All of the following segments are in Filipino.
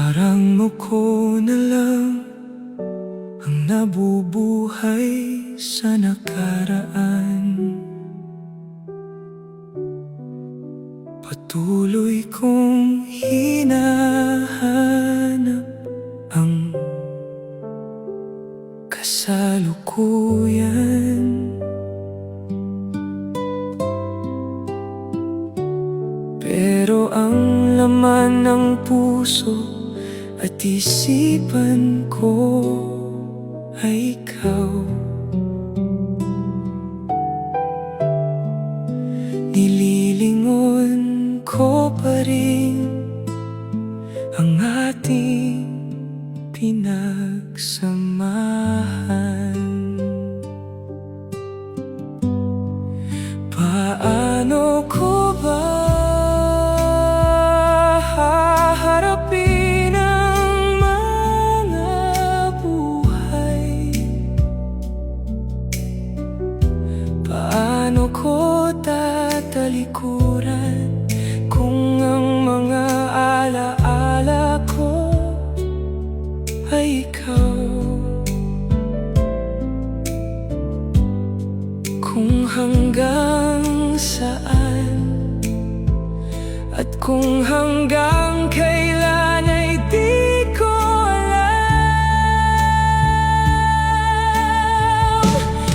Parang muko na lang ang nabubuhay sa nakaraan. Patuloy kong hinahanap ang kasalukuyan. Pero ang laman ng puso at isipan ko ay ikaw. Nililingon ko pa rin ang ating pinagsamahan. Paano ko ba haharapin ang mga buhay? Paano ko tatalikuran kung ang mga alaala ko ay ikaw? Kung hanggang saan at kung hanggang kailan ay di ko alam.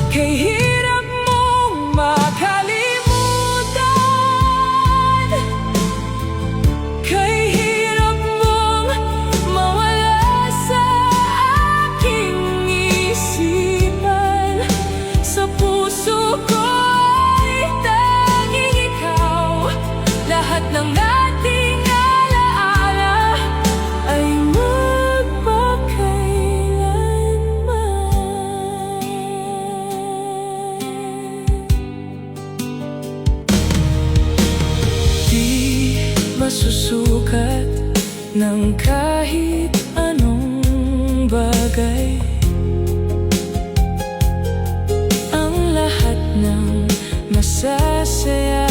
Kay hirap mong makalimutan, kay hirap mong mawala sa aking isipan. Sa puso ko ay tanging ikaw. Lahat ng ating alaala ay magpakailanman. Di masusukat ng kahit anong bagay ang lahat ng masasaya